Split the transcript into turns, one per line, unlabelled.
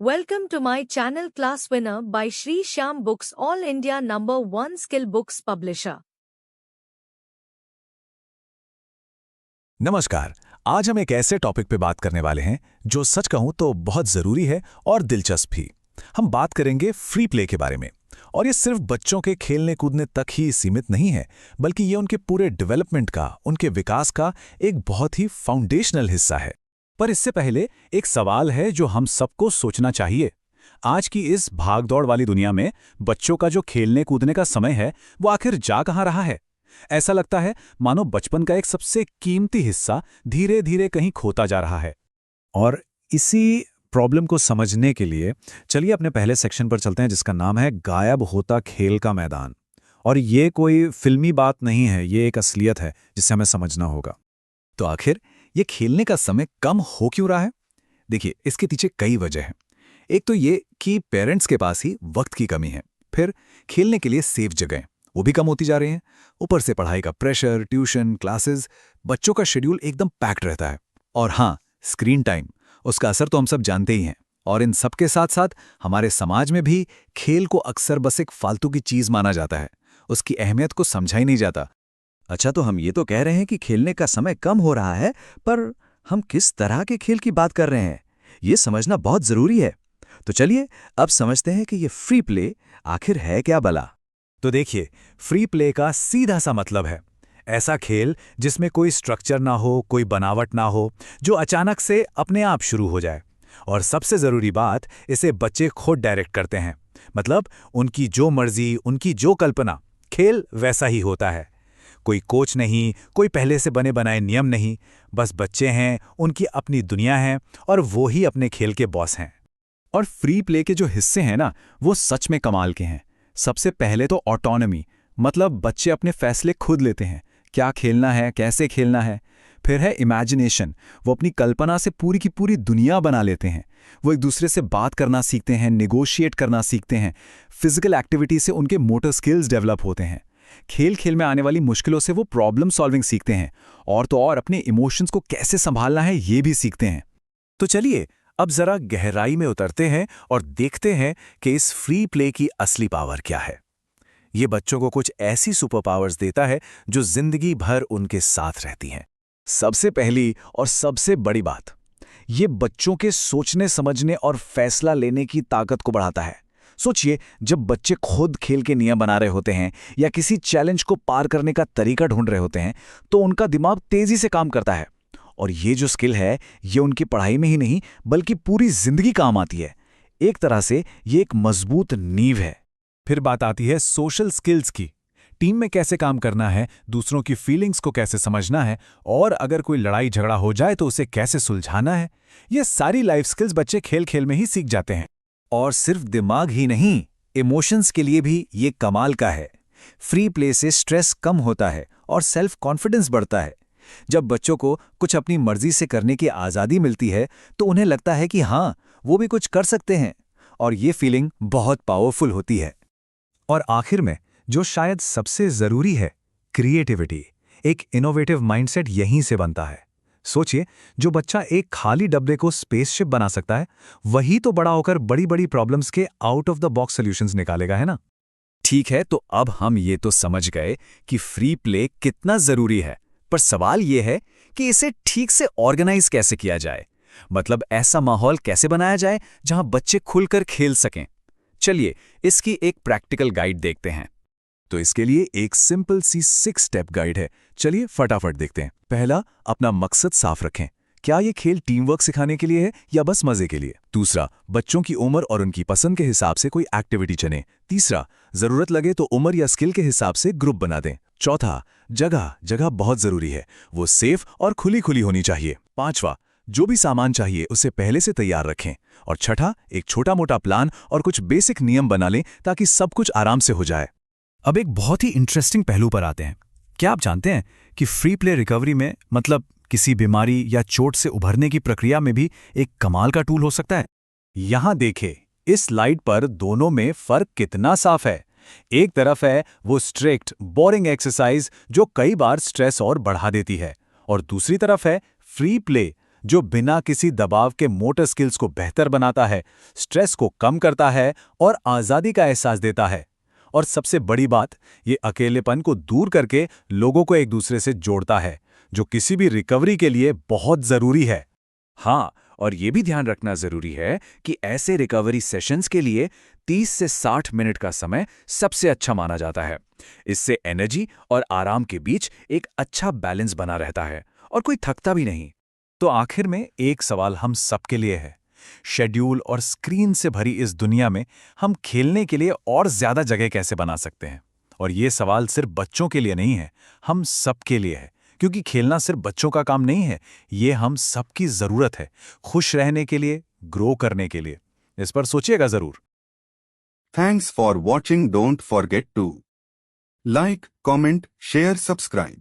Welcome to my channel Class Winner by Shri Shyam Books, All India #1 skill books publisher.
नमस्कार। आज हम एक ऐसे टॉपिक पे बात करने वाले हैं जो सच कहूं तो बहुत ज़रूरी है और दिलचस्प भी। हम बात करेंगे फ्री प्ले के बारे में। और ये सिर्फ बच्चों के खेलने कूदने तक ही सीमित नहीं है, बल्कि ये उनके पूरे डेवलपमेंट का, उनके विकास का एक बहुत ही फाउंडेशनल हिस्सा है। पर इससे पहले एक सवाल है जो हम सबको सोचना चाहिए। आज की इस भागदौड़ वाली दुनिया में बच्चों का जो खेलने कूदने का समय है, वो आखिर जा कहाँ रहा है? ऐसा लगता है मानो बचपन का एक सबसे कीमती हिस्सा धीरे धीरे कहीं खोता जा रहा है। और इसी प्रॉब्लम को समझने के लिए चलिए अपने पहले सेक्शन पर चलते हैं, जिसका नाम है गायब होता खेल का मैदान। और ये कोई फिल्मी बात नहीं है, ये एक असलियत है जिसे हमें समझना होगा। तो आखिर ये खेलने का समय कम हो क्यों रहा है? देखिए, इसके पीछे कई वजह हैं। एक तो ये कि पेरेंट्स के पास ही वक्त की कमी है, फिर खेलने के लिए सेफ जगह वो भी कम होती जा रही हैं, ऊपर से पढ़ाई का प्रेशर, ट्यूशन, क्लासेस, बच्चों का शेड्यूल एकदम पैक्ड रहता है। और हाँ, स्क्रीन टाइम, उसका असर तो हम सब जानते ही हैं। और इन सब के साथ साथ हमारे समाज में भी खेल को अक्सर बस एक फालतू की चीज माना जाता है, उसकी अहमियत को समझा ही नहीं जाता।
अच्छा, तो हम ये तो कह रहे हैं कि खेलने का समय कम हो रहा है, पर हम किस तरह के खेल की बात कर रहे हैं, ये समझना बहुत जरूरी है। तो चलिए अब समझते हैं कि ये फ्री प्ले आखिर है क्या भला।
तो देखिए, फ्री प्ले का सीधा सा मतलब है ऐसा खेल जिसमें कोई स्ट्रक्चर ना हो, कोई बनावट ना हो, जो अचानक से अपने आप शुरू हो जाए। और सबसे ज़रूरी बात, इसे बच्चे खुद डायरेक्ट करते हैं। मतलब उनकी जो मर्जी, उनकी जो कल्पना, खेल वैसा ही होता है। कोई कोच नहीं, कोई पहले से बने बनाए नियम नहीं, बस बच्चे हैं, उनकी अपनी दुनिया है और वो ही अपने खेल के बॉस हैं। और फ्री प्ले के जो हिस्से हैं ना, वो सच में कमाल के हैं। सबसे पहले तो ऑटोनॉमी, मतलब बच्चे अपने फैसले खुद लेते हैं, क्या खेलना है, कैसे खेलना है। फिर है इमेजिनेशन, वो अपनी कल्पना से पूरी की पूरी दुनिया बना लेते हैं। वो एक दूसरे से बात करना सीखते हैं, नेगोशिएट करना सीखते हैं। फिजिकल एक्टिविटी से उनके मोटर स्किल्स डेवलप होते हैं। खेल खेल में आने वाली मुश्किलों से वो प्रॉब्लम सॉल्विंग सीखते हैं। और तो और अपने इमोशंस को कैसे संभालना है ये भी सीखते हैं। तो चलिए अब जरा गहराई में उतरते हैं और देखते हैं कि इस फ्री प्ले की असली पावर क्या है। ये बच्चों को कुछ ऐसी सुपर पावर्स देता है जो जिंदगी भर उनके साथ रहती हैं। सबसे पहली और सबसे बड़ी बात, ये बच्चों के सोचने समझने और फैसला लेने की ताकत को बढ़ाता है। सोचिए, जब बच्चे खुद खेल के नियम बना रहे होते हैं या किसी चैलेंज को पार करने का तरीका ढूंढ रहे होते हैं, तो उनका दिमाग तेजी से काम करता है। और ये जो स्किल है, ये उनकी पढ़ाई में ही नहीं बल्कि पूरी जिंदगी काम आती है। एक तरह से ये एक मजबूत नींव है। फिर बात आती है सोशल स्किल्स की। टीम में कैसे काम करना है, दूसरों की फीलिंग्स को कैसे समझना है, और अगर कोई लड़ाई झगड़ा हो जाए तो उसे कैसे सुलझाना है। ये सारी लाइफ स्किल्स बच्चे खेल खेल में ही सीख जाते हैं।
और सिर्फ दिमाग ही नहीं, इमोशंस के लिए भी ये कमाल का है। फ्री प्ले से स्ट्रेस कम होता है और सेल्फ कॉन्फिडेंस बढ़ता है। जब बच्चों को कुछ अपनी मर्जी से करने की आज़ादी मिलती है, तो उन्हें लगता है कि हाँ, वो भी कुछ कर सकते हैं। और ये फीलिंग बहुत पावरफुल होती है।
और आखिर में जो शायद सबसे ज़रूरी है, क्रिएटिविटी। एक इनोवेटिव माइंडसेट यहीं से बनता है। सोचिए, जो बच्चा एक खाली डब्बे को स्पेसशिप बना सकता है, वही तो बड़ा होकर बड़ी बड़ी प्रॉब्लम्स के out of the box solutions निकालेगा, है ना?
ठीक है, तो अब हम ये तो समझ गए कि फ्री प्ले कितना जरूरी है, पर सवाल ये है कि इसे ठीक से ऑर्गेनाइज कैसे किया जाए। मतलब ऐसा माहौल कैसे बनाया जाए जहां बच्चे खुलकर खेल सकें। चलिए इसकी एक प्रैक्टिकल गाइड देखते हैं।
तो इसके लिए एक सिंपल सी 6 स्टेप गाइड है। चलिए फटाफट देखते हैं। पहला, अपना मकसद साफ रखें। क्या ये खेल टीम वर्क सिखाने के लिए है या बस मजे के लिए? दूसरा, बच्चों की उम्र और उनकी पसंद के हिसाब से कोई एक्टिविटी चुनें। तीसरा, जरूरत लगे तो उम्र या स्किल के हिसाब से ग्रुप बना दें। चौथा, जगह जगह बहुत जरूरी है, वो सेफ और खुली खुली होनी चाहिए। पांचवा, जो भी सामान चाहिए उसे पहले से तैयार रखें। और छठा, एक छोटा मोटा प्लान और कुछ बेसिक नियम बना लें ताकि सब कुछ आराम से हो जाए। अब एक बहुत ही इंटरेस्टिंग पहलू पर आते हैं। क्या आप जानते हैं कि फ्री प्ले रिकवरी में, मतलब किसी बीमारी या चोट से उभरने की प्रक्रिया में भी एक कमाल का टूल हो सकता है? यहां देखें, इस स्लाइड पर दोनों में फर्क कितना साफ है। एक तरफ है वो स्ट्रिक्ट, बोरिंग एक्सरसाइज जो कई बार स्ट्रेस और बढ़ा देती है, और दूसरी तरफ है फ्री प्ले, जो बिना किसी दबाव के मोटर स्किल्स को बेहतर बनाता है, स्ट्रेस को कम करता है और आज़ादी का एहसास देता है। और सबसे बड़ी बात, ये अकेलेपन को दूर करके लोगों को एक दूसरे से जोड़ता है, जो किसी भी रिकवरी के लिए बहुत ज़रूरी है।
हाँ, और ये भी ध्यान रखना ज़रूरी है कि ऐसे रिकवरी सेशंस के लिए 30 से 60 मिनट का समय सबसे अच्छा माना जाता है। इससे एनर्जी और आराम के बीच एक अच्छा बैलेंस बना रहता है और कोई थकता भी नहीं।
तो आखिर में एक सवाल हम सबके लिए है। शेड्यूल और स्क्रीन से भरी इस दुनिया में हम खेलने के लिए और ज्यादा जगह कैसे बना सकते हैं? और ये सवाल सिर्फ बच्चों के लिए नहीं है, हम सबके लिए है। क्योंकि खेलना सिर्फ बच्चों का काम नहीं है, ये हम सबकी जरूरत है, खुश रहने के लिए, ग्रो करने के लिए। इस पर सोचिएगा जरूर।
Thanks for watching. Don't forget to like, comment, share, subscribe.